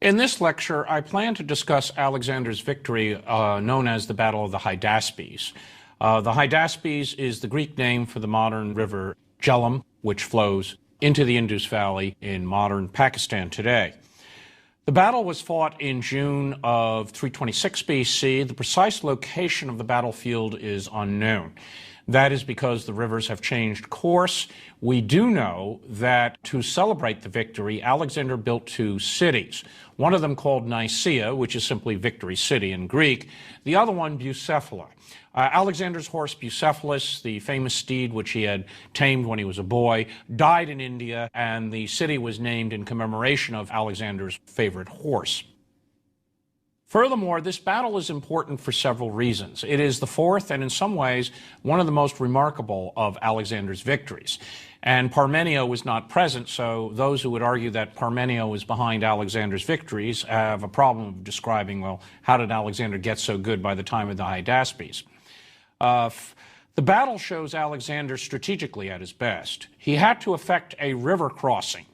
In this lecture, I plan to discuss Alexander's victory known as the Battle of the Hydaspes. The Hydaspes is the Greek name for the modern river Jhelum, which flows into the Indus Valley in modern Pakistan today. The battle was fought in June of 326 BC. The precise location of the battlefield is unknown. That is because the rivers have changed course. We do know that to celebrate the victory, Alexander built two cities. One of them called Nicaea, which is simply Victory City in Greek. The other one, Bucephala. Alexander's horse Bucephalus, the famous steed which he had tamed when he was a boy, died in India, and the city was named in commemoration of Alexander's favorite horse. Furthermore, this battle is important for several reasons. It is the fourth and in some ways one of the most remarkable of Alexander's victories. And Parmenio was not present, so those who would argue that Parmenio is behind Alexander's victories have a problem of describing, well, how did Alexander get so good by the time of the Hydaspes? The battle shows Alexander strategically at his best. He had to effect a river crossing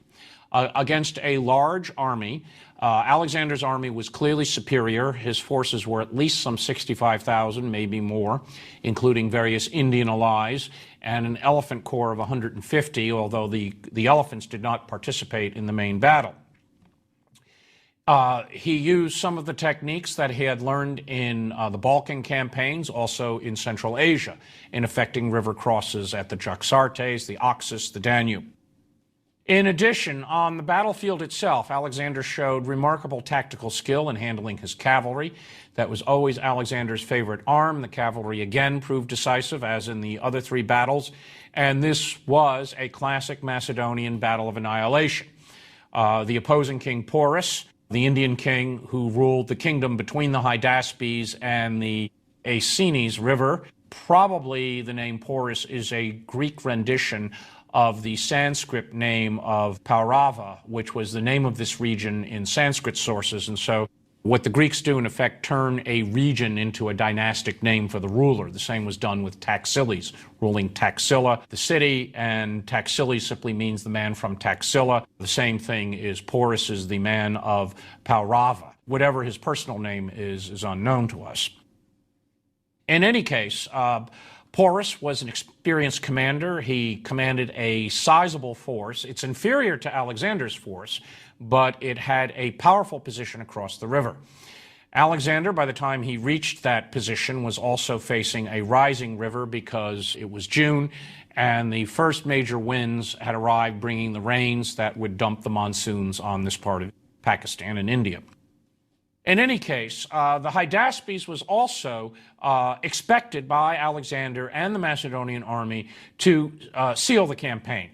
against a large army. Alexander's army was clearly superior. His forces were at least some 65,000, maybe more, including various Indian allies, and an elephant corps of 150, although the elephants did not participate in the main battle. He used some of the techniques that he had learned in the Balkan campaigns, also in Central Asia, in effecting river crosses at the Jaxartes, the Oxus, the Danube. In addition, on the battlefield itself, Alexander showed remarkable tactical skill in handling his cavalry. That was always Alexander's favorite arm. The cavalry again proved decisive, as in the other three battles, and this was a classic Macedonian battle of annihilation. The opposing king, Porus, the Indian king who ruled the kingdom between the Hydaspes and the Acenes River, probably the name Porus is a Greek rendition of the Sanskrit name of Paurava, which was the name of this region in Sanskrit sources. And so what the Greeks do, in effect, turn a region into a dynastic name for the ruler. The same was done with Taxiles, ruling Taxila, the city, and Taxiles simply means the man from Taxila. The same thing is Porus is the man of Paurava. Whatever his personal name is unknown to us. In any case, Porus was an experienced commander. He commanded a sizable force. It's inferior to Alexander's force, but it had a powerful position across the river. Alexander, by the time he reached that position, was also facing a rising river because it was June, and the first major winds had arrived, bringing the rains that would dump the monsoons on this part of Pakistan and India. In any case, the Hydaspes was also expected by Alexander and the Macedonian army to seal the campaign.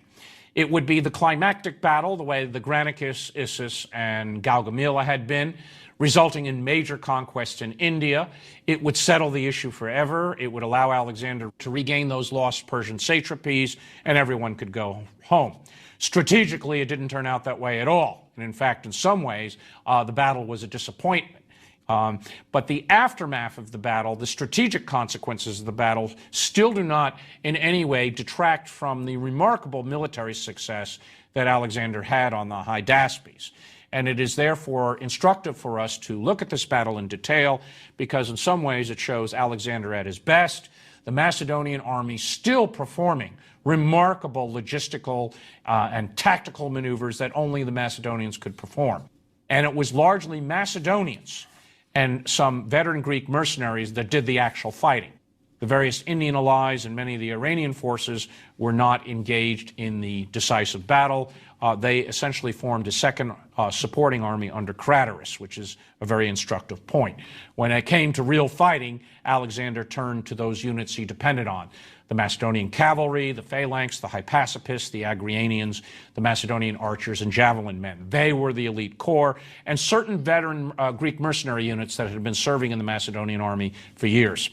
It would be the climactic battle, the way the Granicus, Issus, and Gaugamela had been, resulting in major conquests in India. It would settle the issue forever. It would allow Alexander to regain those lost Persian satrapies, and everyone could go home. Strategically, it didn't turn out that way at all. And in fact, in some ways, the battle was a disappointment. But the aftermath of the battle, the strategic consequences of the battle, still do not in any way detract from the remarkable military success that Alexander had on the Hydaspes. And it is therefore instructive for us to look at this battle in detail, because in some ways it shows Alexander at his best, the Macedonian army still performing remarkable logistical and tactical maneuvers that only the Macedonians could perform. And it was largely Macedonians and some veteran Greek mercenaries that did the actual fighting. The various Indian allies and many of the Iranian forces were not engaged in the decisive battle. They essentially formed a second supporting army under Craterus, which is a very instructive point. When it came to real fighting, Alexander turned to those units he depended on: the Macedonian cavalry, the phalanx, the Hypaspes, the Agrianians, the Macedonian archers and javelin men. They were the elite corps, and certain veteran Greek mercenary units that had been serving in the Macedonian army for years.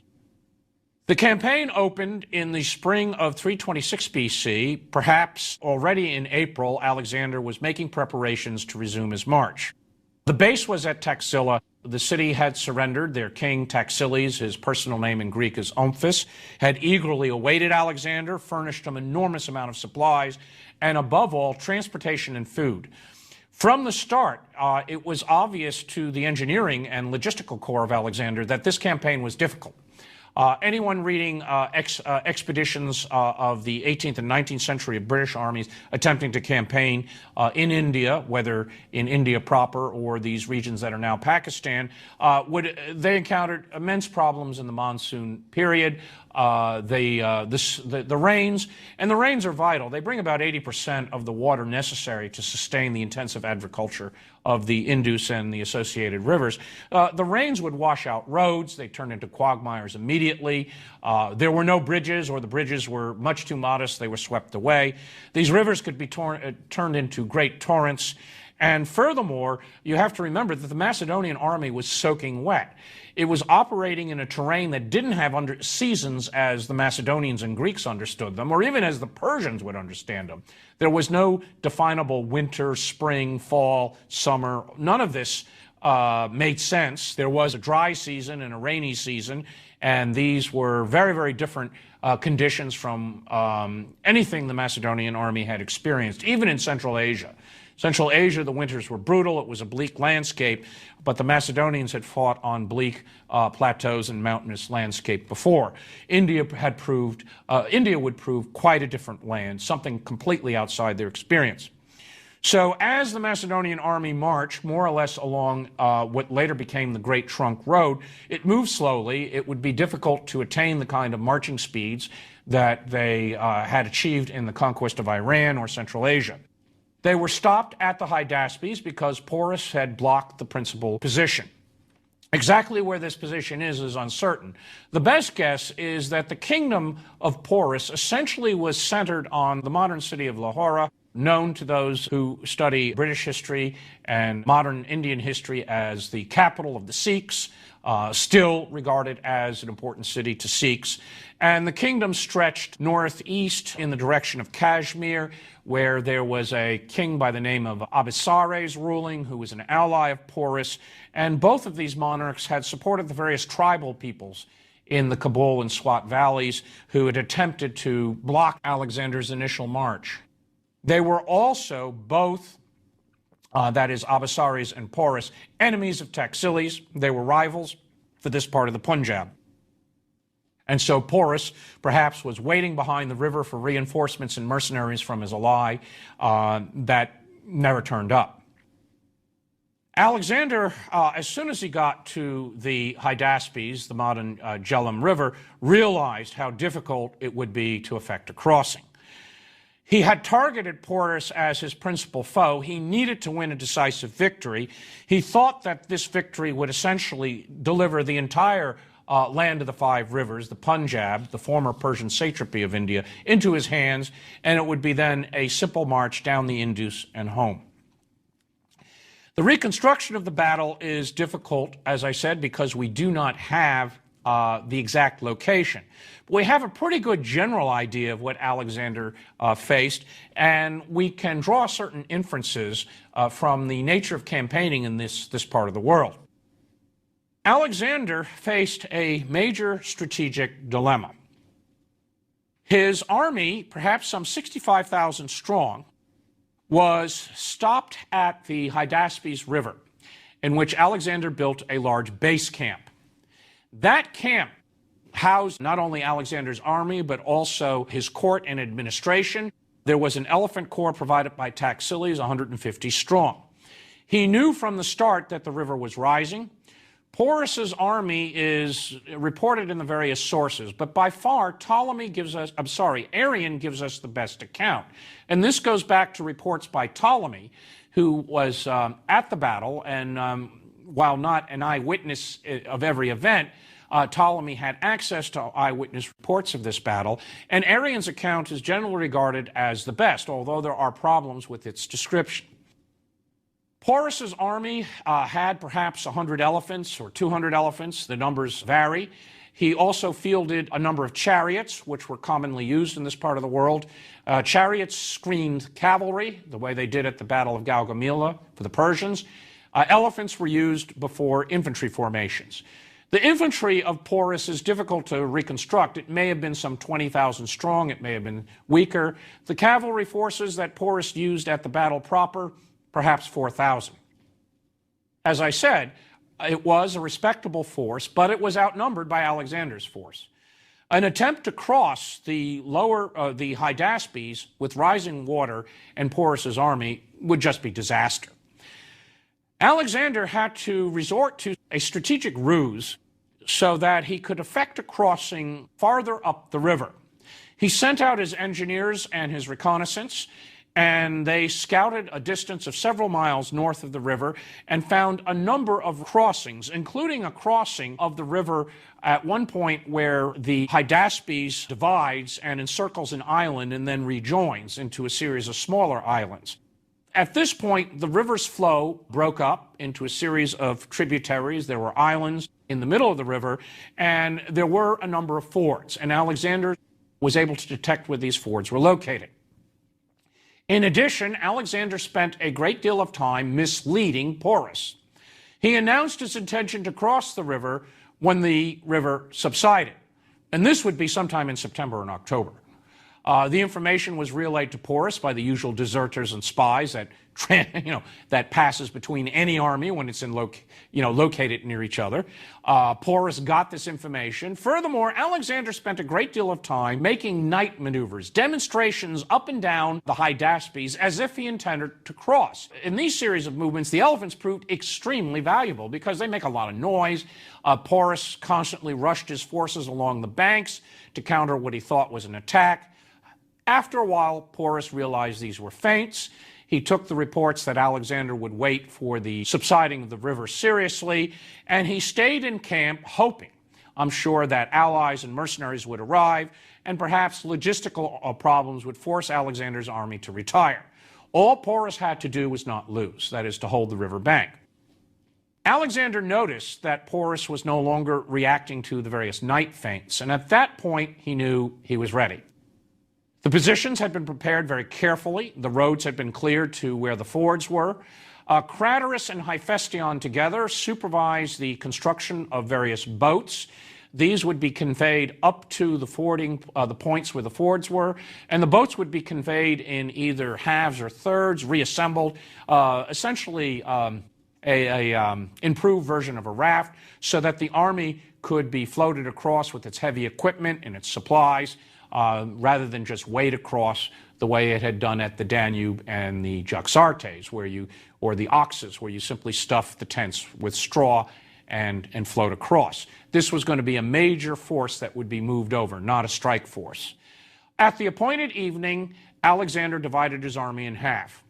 The campaign opened in the spring of 326 BC. Perhaps already in April, Alexander was making preparations to resume his march. The base was at Taxila. The city had surrendered. Their king, Taxiles, his personal name in Greek is Omphis, had eagerly awaited Alexander, furnished him an enormous amount of supplies, and above all, transportation and food. From the start, it was obvious to the engineering and logistical corps of Alexander that this campaign was difficult. Anyone reading expeditions of the 18th and 19th century of British armies attempting to campaign in India, whether in India proper or these regions that are now Pakistan, they encountered immense problems in the monsoon period. The rains, and the rains are vital. They bring about 80% of the water necessary to sustain the intensive agriculture of the Indus and the associated rivers. The rains would wash out roads. They turned into quagmires immediately. There were no bridges, or the bridges were much too modest. They were swept away. These rivers could be turned into great torrents. And furthermore, you have to remember that the Macedonian army was soaking wet. It was operating in a terrain that didn't have seasons as the Macedonians and Greeks understood them, or even as the Persians would understand them. There was no definable winter, spring, fall, summer. None of this made sense. There was a dry season and a rainy season, and these were very, very different conditions from anything the Macedonian army had experienced, even in Central Asia. Central Asia, the winters were brutal. It was a bleak landscape, but the Macedonians had fought on bleak plateaus and mountainous landscape before. India would prove quite a different land, something completely outside their experience. So as the Macedonian army marched more or less along what later became the Great Trunk Road, it moved slowly. It would be difficult to attain the kind of marching speeds that they had achieved in the conquest of Iran or Central Asia. They were stopped at the Hydaspes because Porus had blocked the principal position. Exactly where this position is uncertain. The best guess is that the kingdom of Porus essentially was centered on the modern city of Lahore, known to those who study British history and modern Indian history as the capital of the Sikhs, still regarded as an important city to Sikhs. And the kingdom stretched northeast in the direction of Kashmir, where there was a king by the name of Alexandrian ruling, who was an ally of Porus. And both of these monarchs had supported the various tribal peoples in the Kabul and Swat valleys who had attempted to block Alexander's initial march. They were also both, that is, Abbasaris and Porus, enemies of Taxiles. They were rivals for this part of the Punjab. And so Porus perhaps was waiting behind the river for reinforcements and mercenaries from his ally that never turned up. Alexander, as soon as he got to the Hydaspes, the modern Jhelum River, realized how difficult it would be to effect a crossing. He had targeted Porus as his principal foe. He needed to win a decisive victory. He thought that this victory would essentially deliver the entire land of the five rivers, the Punjab, the former Persian satrapy of India, into his hands, and it would be then a simple march down the Indus and home. The reconstruction of the battle is difficult, as I said, because we do not have the exact location. We have a pretty good general idea of what Alexander faced, and we can draw certain inferences from the nature of campaigning in this part of the world. Alexander faced a major strategic dilemma. His army, perhaps some 65,000 strong, was stopped at the Hydaspes River, in which Alexander built a large base camp. That camp housed not only Alexander's army, but also his court and administration. There was an elephant corps provided by Taxiles, 150 strong. He knew from the start that the river was rising. Porus's army is reported in the various sources, but by far Arian gives us the best account. And this goes back to reports by Ptolemy, who was at the battle, and while not an eyewitness of every event, Ptolemy had access to eyewitness reports of this battle, and Arrian's account is generally regarded as the best, although there are problems with its description. Porus's army had perhaps 100 elephants or 200 elephants. The numbers vary. He also fielded a number of chariots, which were commonly used in this part of the world. Chariots screened cavalry, the way they did at the Battle of Gaugamela for the Persians. Elephants were used before infantry formations. The infantry of Porus is difficult to reconstruct. It may have been some 20,000 strong. It may have been weaker. The cavalry forces that Porus used at the battle proper, perhaps 4,000. As I said, it was a respectable force, but it was outnumbered by Alexander's force. An attempt to cross the Hydaspes with rising water and Porus's army would just be disaster. Alexander had to resort to a strategic ruse so that he could effect a crossing farther up the river. He sent out his engineers and his reconnaissance, and they scouted a distance of several miles north of the river and found a number of crossings, including a crossing of the river at one point where the Hydaspes divides and encircles an island and then rejoins into a series of smaller islands. At this point, the river's flow broke up into a series of tributaries. There were islands in the middle of the river, and there were a number of fords, and Alexander was able to detect where these fords were located. In addition, Alexander spent a great deal of time misleading Porus. He announced his intention to cross the river when the river subsided, and this would be sometime in September and October. The information was relayed to Porus by the usual deserters and spies that passes between any army when it's located near each other. Porus got this information. Furthermore, Alexander spent a great deal of time making night maneuvers, demonstrations up and down the Hydaspes as if he intended to cross. In these series of movements, the elephants proved extremely valuable because they make a lot of noise. Porus constantly rushed his forces along the banks to counter what he thought was an attack. After a while, Porus realized these were feints. He took the reports that Alexander would wait for the subsiding of the river seriously, and he stayed in camp hoping, I'm sure, that allies and mercenaries would arrive, and perhaps logistical problems would force Alexander's army to retire. All Porus had to do was not lose, that is, to hold the river bank. Alexander noticed that Porus was no longer reacting to the various night feints, and at that point he knew he was ready. The positions had been prepared very carefully. The roads had been cleared to where the fords were. Craterus and Hephaestion together supervised the construction of various boats. These would be conveyed up to the points where the fords were, and the boats would be conveyed in either halves or thirds, reassembled, essentially an improved version of a raft, so that the army could be floated across with its heavy equipment and its supplies, rather than just wade across the way it had done at the Danube and the Jhelum, or the Oxus, where you simply stuff the tents with straw and float across. This was going to be a major force that would be moved over, not a strike force. At the appointed evening, Alexander divided his army in half.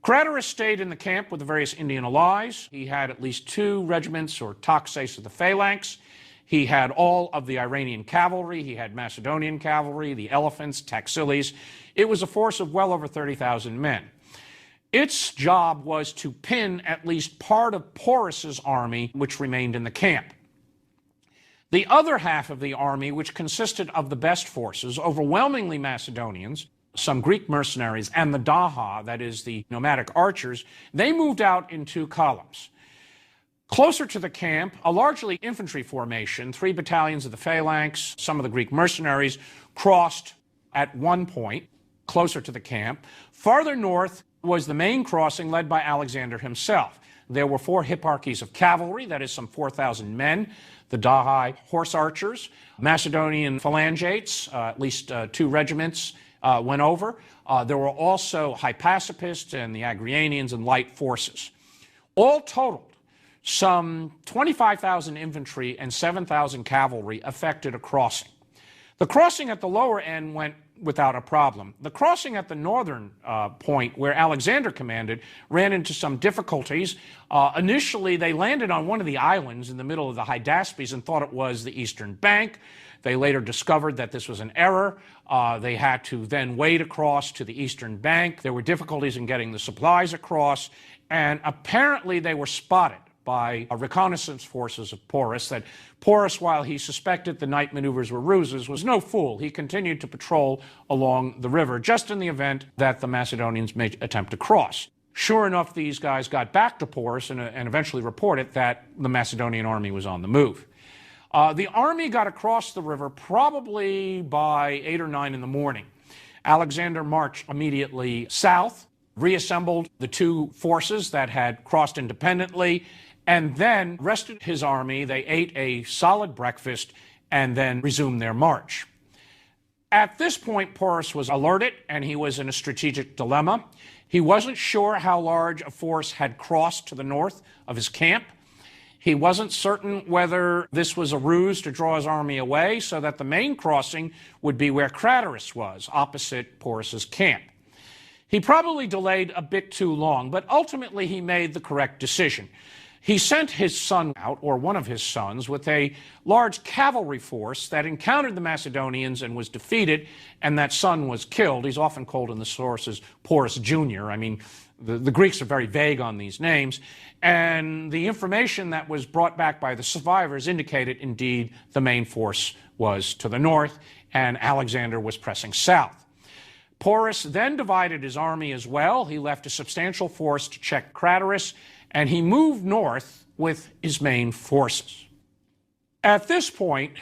Craterus stayed in the camp with the various Indian allies. He had at least 2 regiments or taxes of the phalanx. He had all of the Iranian cavalry. He had Macedonian cavalry, the elephants, taxiles. It was a force of well over 30,000 men. Its job was to pin at least part of Porus's army, which remained in the camp. The other half of the army, which consisted of the best forces, overwhelmingly Macedonians, some Greek mercenaries, and the Daha, that is, the nomadic archers, they moved out in 2 columns. Closer to the camp, a largely infantry formation, 3 battalions of the phalanx, some of the Greek mercenaries, crossed at one point, closer to the camp. Farther north was the main crossing led by Alexander himself. There were 4 hipparchies of cavalry, that is some 4,000 men, the Dahi horse archers, Macedonian phalangates, at least 2 regiments went over. There were also Hypaspists and the Agrianians and light forces. All totaled, some 25,000 infantry and 7,000 cavalry effected a crossing. The crossing at the lower end went without a problem. The crossing at the northern point, where Alexander commanded, ran into some difficulties. Initially, they landed on one of the islands in the middle of the Hydaspes and thought it was the eastern bank. They later discovered that this was an error. They had to then wade across to the eastern bank. There were difficulties in getting the supplies across, and apparently they were spotted by reconnaissance forces of Porus. That Porus, while he suspected the night maneuvers were ruses, was no fool. He continued to patrol along the river, just in the event that the Macedonians may attempt to cross. Sure enough, these guys got back to Porus and eventually reported that the Macedonian army was on the move. The army got across the river probably by 8 or 9 in the morning. Alexander marched immediately south reassembled the two forces that had crossed independently, and then rested his army. They ate a solid breakfast and then resumed their march. At this point, Porus was alerted, and he was in a strategic dilemma. He wasn't sure how large a force had crossed to the north of his camp. He wasn't certain whether this was a ruse to draw his army away so that the main crossing would be where Craterus was, opposite Porus's camp. He probably delayed a bit too long, but ultimately he made the correct decision. He sent his son out, or one of his sons, with a large cavalry force that encountered the Macedonians and was defeated, and that son was killed. He's often called in the sources Porus Jr. I mean, the Greeks are very vague on these names, and the information that was brought back by the survivors indicated, indeed, the main force was to the north, and Alexander was pressing south. Porus then divided his army as well. He left a substantial force to check Craterus, and he moved north with his main forces. At this point,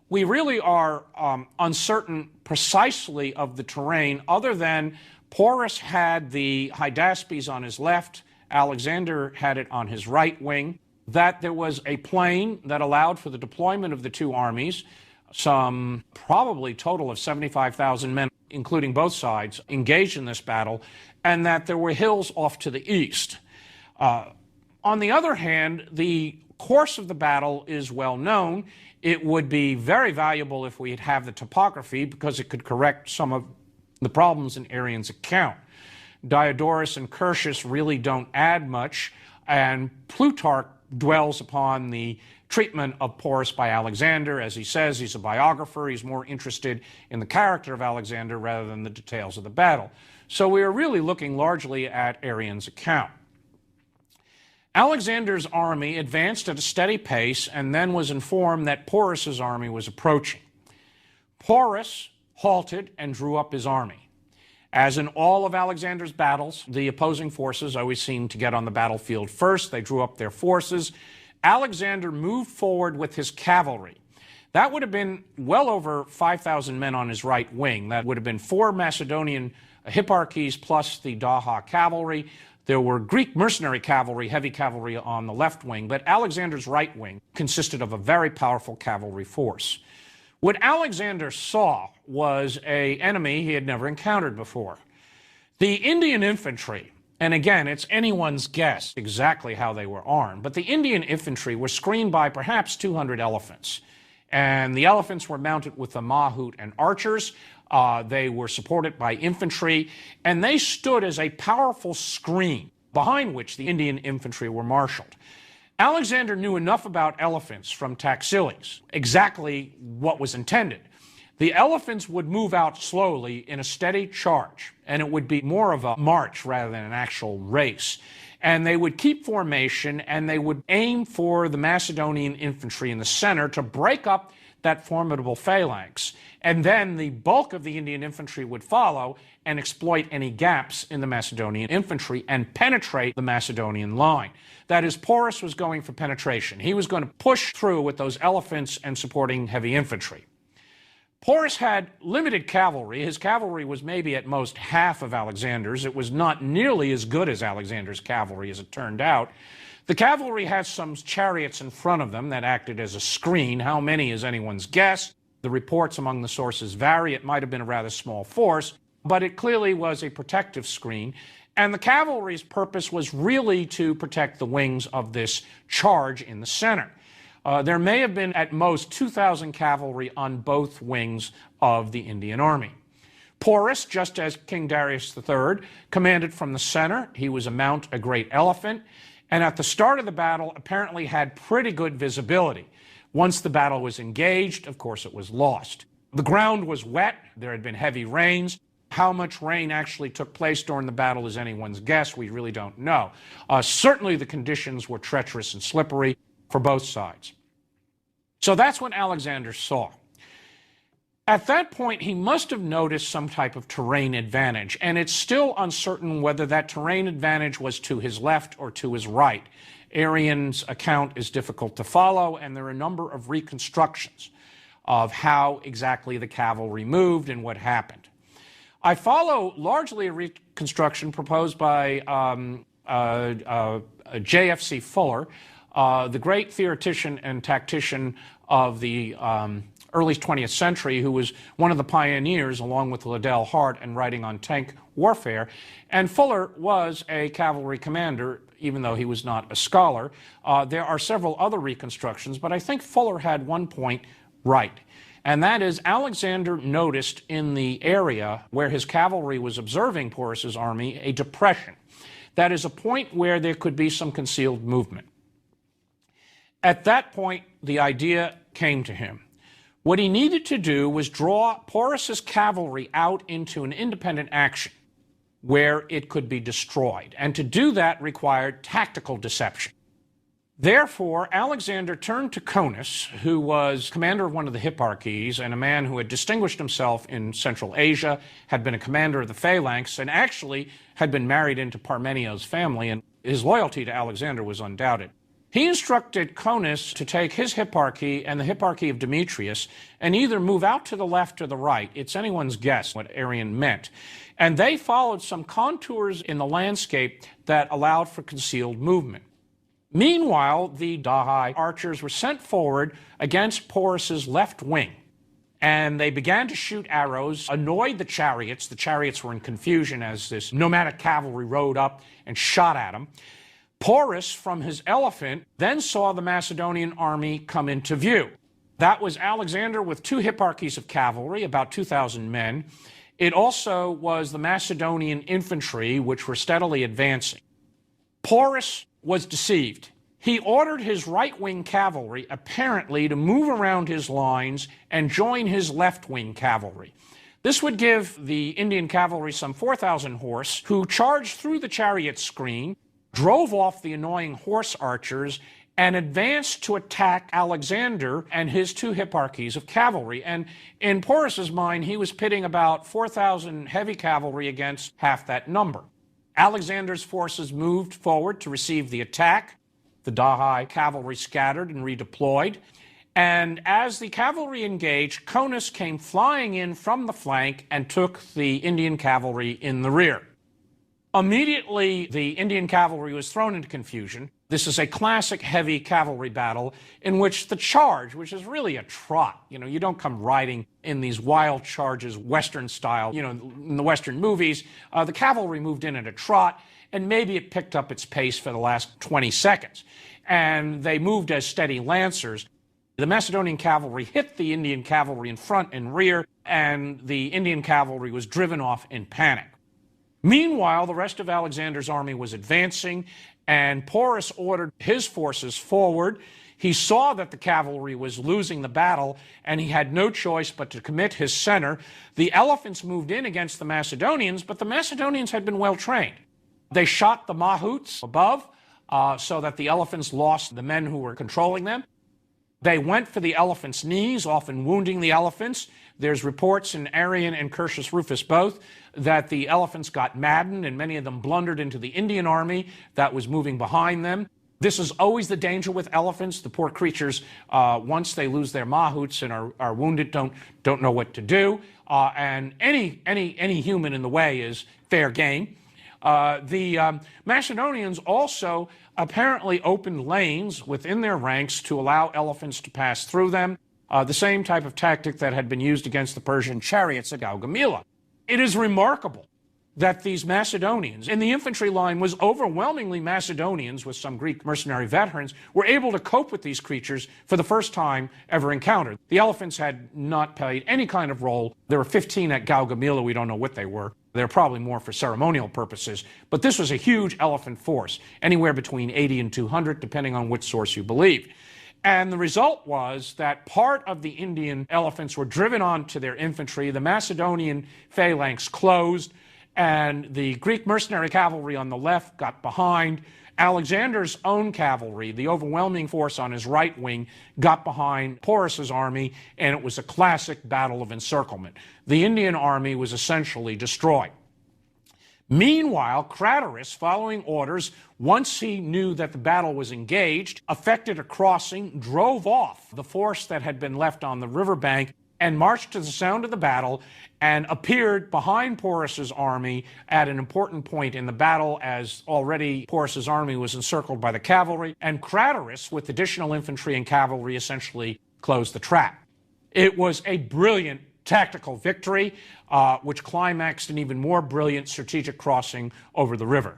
we really are uncertain precisely of the terrain, other than Porus had the Hydaspes on his left, Alexander had it on his right wing, that there was a plain that allowed for the deployment of the two armies, some probably total of 75,000 men, including both sides, engaged in this battle, and that there were hills off to the east. On the other hand, the course of the battle is well known. It would be very valuable if we'd have the topography, because it could correct some of the problems in Arrian's account. Diodorus and Curtius really don't add much, and Plutarch dwells upon the treatment of Porus by Alexander. As he says, he's a biographer. He's more interested in the character of Alexander rather than the details of the battle. So we are really looking largely at Arrian's account. Alexander's army advanced at a steady pace and then was informed that Porus's army was approaching. Porus halted and drew up his army. As in all of Alexander's battles, the opposing forces always seem to get on the battlefield first. They drew up their forces. Alexander moved forward with his cavalry. That would have been well over 5,000 men on his right wing. That would have been 4 Macedonian hipparchies plus the Daha cavalry. There were Greek mercenary cavalry, heavy cavalry on the left wing, but Alexander's right wing consisted of a very powerful cavalry force. What Alexander saw was an enemy he had never encountered before. The Indian infantry, and again, it's anyone's guess exactly how they were armed, but the Indian infantry were screened by perhaps 200 elephants. And the elephants were mounted with the mahout and archers. They were supported by infantry, and they stood as a powerful screen behind which the Indian infantry were marshaled. Alexander knew enough about elephants from Taxiles, exactly what was intended. The elephants would move out slowly in a steady charge, and it would be more of a march rather than an actual race. And they would keep formation, and they would aim for the Macedonian infantry in the center to break up that formidable phalanx. And then the bulk of the Indian infantry would follow and exploit any gaps in the Macedonian infantry and penetrate the Macedonian line. That is, Porus was going for penetration. He was going to push through with those elephants and supporting heavy infantry. Porus had limited cavalry. His cavalry was maybe at most half of Alexander's. It was not nearly as good as Alexander's cavalry, as it turned out. The cavalry had some chariots in front of them that acted as a screen. How many is anyone's guess. The reports among the sources vary. It might have been a rather small force, but it clearly was a protective screen. And the cavalry's purpose was really to protect the wings of this charge in the center. There may have been at most 2,000 cavalry on both wings of the Indian army. Porus, just as King Darius III, commanded from the center. He was amount a great elephant, and at the start of the battle apparently had pretty good visibility. Once the battle was engaged, of course, it was lost. The ground was wet. There had been heavy rains. How much rain actually took place during the battle is anyone's guess. We really don't know. Certainly the conditions were treacherous and slippery for both sides. So that's what Alexander saw. At that point, he must have noticed some type of terrain advantage, and it's still uncertain whether that terrain advantage was to his left or to his right. Arrian's account is difficult to follow, and there are a number of reconstructions of how exactly the cavalry moved and what happened. I follow largely a reconstruction proposed by J.F.C. Fuller, the great theoretician and tactician of the early 20th century, who was one of the pioneers, along with Liddell Hart, in writing on tank warfare. And Fuller was a cavalry commander, even though he was not a scholar. There are several other reconstructions, but I think Fuller had one point right. And that is, Alexander noticed in the area where his cavalry was observing Porus's army a depression. That is a point where there could be some concealed movement. At that point, the idea came to him. What he needed to do was draw Porus's cavalry out into an independent action where it could be destroyed. And to do that required tactical deception. Therefore, Alexander turned to Kenneth, who was commander of one of the hipparchies and a man who had distinguished himself in Central Asia, had been a commander of the phalanx, and actually had been married into Parmenio's family, and his loyalty to Alexander was undoubted. He instructed Kenneth to take his hipparchy and the hipparchy of Demetrius and either move out to the left or the right. It's anyone's guess what Arian meant. And they followed some contours in the landscape that allowed for concealed movement. Meanwhile, the Dahi archers were sent forward against Porus's left wing, and they began to shoot arrows, annoyed the chariots. The chariots were in confusion as this nomadic cavalry rode up and shot at them. Porus, from his elephant, then saw the Macedonian army come into view. That was Alexander with 2 hipparchies of cavalry, about 2,000 men. It also was the Macedonian infantry, which were steadily advancing. Porus was deceived. He ordered his right-wing cavalry, apparently, to move around his lines and join his left-wing cavalry. This would give the Indian cavalry some 4,000 horse, who charged through the chariot screen, drove off the annoying horse archers, and advanced to attack Alexander and his 2 hipparchies of cavalry. And in Porus's mind, he was pitting about 4,000 heavy cavalry against half that number. Alexander's forces moved forward to receive the attack. The Dahi cavalry scattered and redeployed. And as the cavalry engaged, Kenneth came flying in from the flank and took the Indian cavalry in the rear. Immediately, the Indian cavalry was thrown into confusion. This is a classic heavy cavalry battle in which the charge, which is really a trot, you don't come riding in these wild charges, Western style, in the Western movies. The cavalry moved in at a trot, and maybe it picked up its pace for the last 20 seconds. And they moved as steady lancers. The Macedonian cavalry hit the Indian cavalry in front and rear, and the Indian cavalry was driven off in panic. Meanwhile, the rest of Alexander's army was advancing, and Porus ordered his forces forward. He saw that the cavalry was losing the battle, and he had no choice but to commit his center. The elephants moved in against the Macedonians, but the Macedonians had been well trained. They shot the mahouts above so that the elephants lost the men who were controlling them. They went for the elephants' knees, often wounding the elephants. There's reports in Arrian and Curtius Rufus both that the elephants got maddened and many of them blundered into the Indian army that was moving behind them. This is always the danger with elephants. The poor creatures, once they lose their mahouts and are wounded, don't know what to do. And any human in the way is fair game. The Macedonians also apparently opened lanes within their ranks to allow elephants to pass through them, the same type of tactic that had been used against the Persian chariots at Gaugamela. It is remarkable that these Macedonians, and the infantry line was overwhelmingly Macedonians with some Greek mercenary veterans, were able to cope with these creatures for the first time ever encountered. The elephants had not played any kind of role. There were 15 at Gaugamela. We don't know what they were. They're probably more for ceremonial purposes. But this was a huge elephant force, anywhere between 80 and 200, depending on which source you believe. And the result was that part of the Indian elephants were driven onto their infantry. The Macedonian phalanx closed, and the Greek mercenary cavalry on the left got behind. Alexander's own cavalry, the overwhelming force on his right wing, got behind Porus's army, and it was a classic battle of encirclement. The Indian army was essentially destroyed. Meanwhile, Craterus, following orders, once he knew that the battle was engaged, effected a crossing, drove off the force that had been left on the riverbank, and marched to the sound of the battle and appeared behind Porus's army at an important point in the battle, as already Porus's army was encircled by the cavalry, and Craterus, with additional infantry and cavalry, essentially closed the trap. It was a brilliant tactical victory, which climaxed an even more brilliant strategic crossing over the river.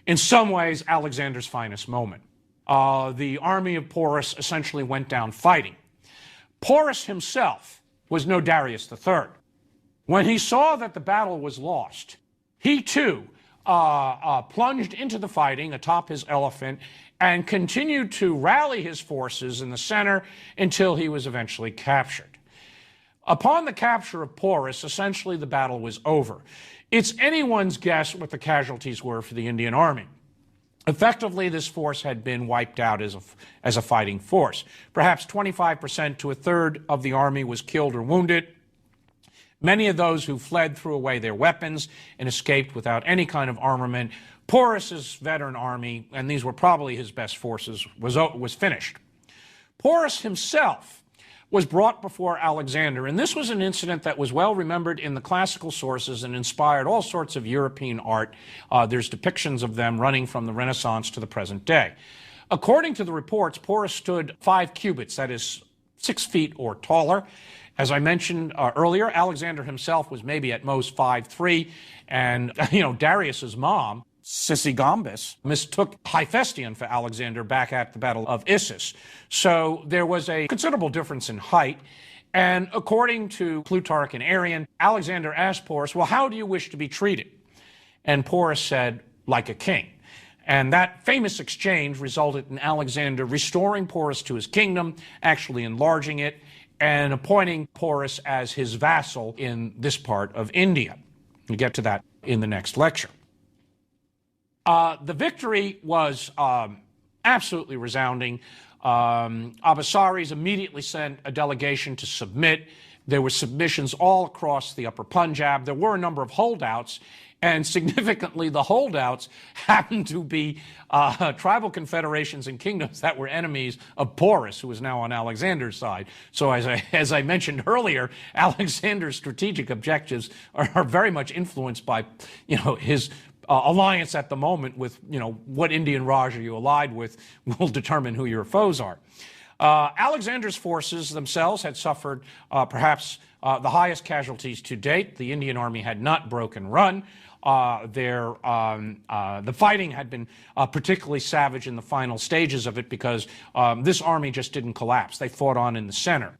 In some ways, Alexander's finest moment. The army of Porus essentially went down fighting. Porus himself was no Darius III. When he saw that the battle was lost, he too plunged into the fighting atop his elephant and continued to rally his forces in the center until he was eventually captured. Upon the capture of Porus, essentially the battle was over. It's anyone's guess what the casualties were for the Indian army. Effectively, this force had been wiped out as a fighting force. Perhaps 25% to a third of the army was killed or wounded. Many of those who fled threw away their weapons and escaped without any kind of armament. Porus's veteran army, and these were probably his best forces, was finished. Porus himself was brought before Alexander, and this was an incident that was well remembered in the classical sources and inspired all sorts of European art. There's depictions of them running from the Renaissance to the present day. According to the reports, Porus stood 5 cubits, that is 6 feet or taller. As I mentioned earlier, Alexander himself was maybe at most 5'3", and Darius's mom, Sisygambis, mistook Hephaestion for Alexander back at the Battle of Issus. So there was a considerable difference in height, and according to Plutarch and Arrian, Alexander asked Porus, well, how do you wish to be treated? And Porus said, like a king. And that famous exchange resulted in Alexander restoring Porus to his kingdom, actually enlarging it, and appointing Porus as his vassal in this part of India. We'll get to that in the next lecture. The victory was absolutely resounding. Abbasaris immediately sent a delegation to submit. There were submissions all across the Upper Punjab. There were a number of holdouts, and significantly, the holdouts happened to be tribal confederations and kingdoms that were enemies of Porus, who was now on Alexander's side. So as I mentioned earlier, Alexander's strategic objectives are very much influenced by, his alliance at the moment with, what Indian Raj you allied with will determine who your foes are. Alexander's forces themselves had suffered perhaps the highest casualties to date. The Indian army had not broken run. The fighting had been particularly savage in the final stages of it because this army just didn't collapse. They fought on in the center.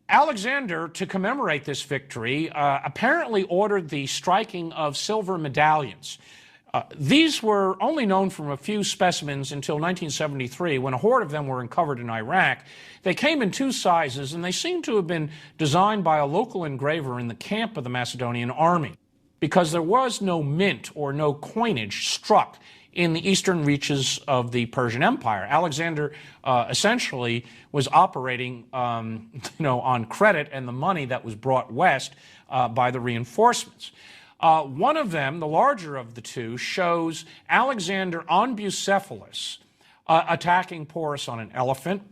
Alexander, to commemorate this victory, apparently ordered the striking of silver medallions. These were only known from a few specimens until 1973, when a horde of them were uncovered in Iraq. They came in 2 sizes, and they seem to have been designed by a local engraver in the camp of the Macedonian army, because there was no mint or no coinage struck in the eastern reaches of the Persian Empire. Alexander essentially was operating on credit and the money that was brought west by the reinforcements. One of them, the larger of the 2, shows Alexander on Bucephalus attacking Porus on an elephant.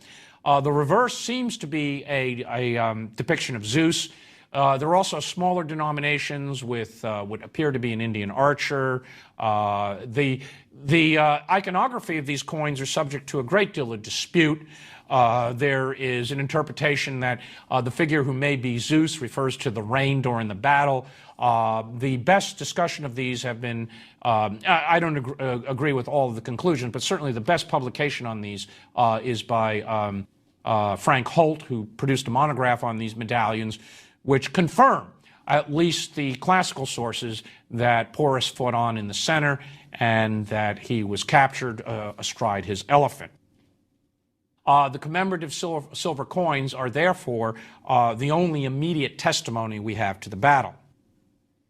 The reverse seems to be a depiction of Zeus. There are also smaller denominations with what appear to be an Indian archer. The iconography of these coins are subject to a great deal of dispute. There is an interpretation that the figure who may be Zeus refers to the rain during the battle. The best discussion of these have been, I don't agree with all of the conclusions, but certainly the best publication on these is by Frank Holt, who produced a monograph on these medallions, which confirm at least the classical sources that Porus fought on in the center and that he was captured astride his elephant. The commemorative silver coins are therefore the only immediate testimony we have to the battle.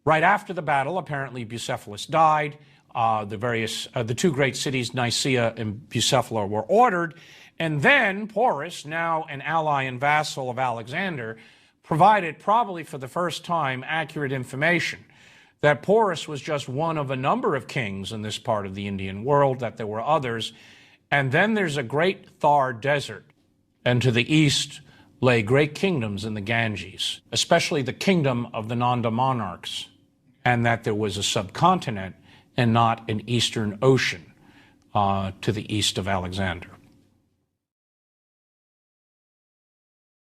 Right after the battle, apparently Bucephalus died. The 2 great cities, Nicaea and Bucephala, were ordered, and then Porus, now an ally and vassal of Alexander, provided, probably for the first time, accurate information that Porus was just one of a number of kings in this part of the Indian world, that there were others. And then there's a great Thar desert, and to the east, lay great kingdoms in the Ganges, especially the kingdom of the Nanda monarchs, and that there was a subcontinent and not an eastern ocean to the east of Alexander.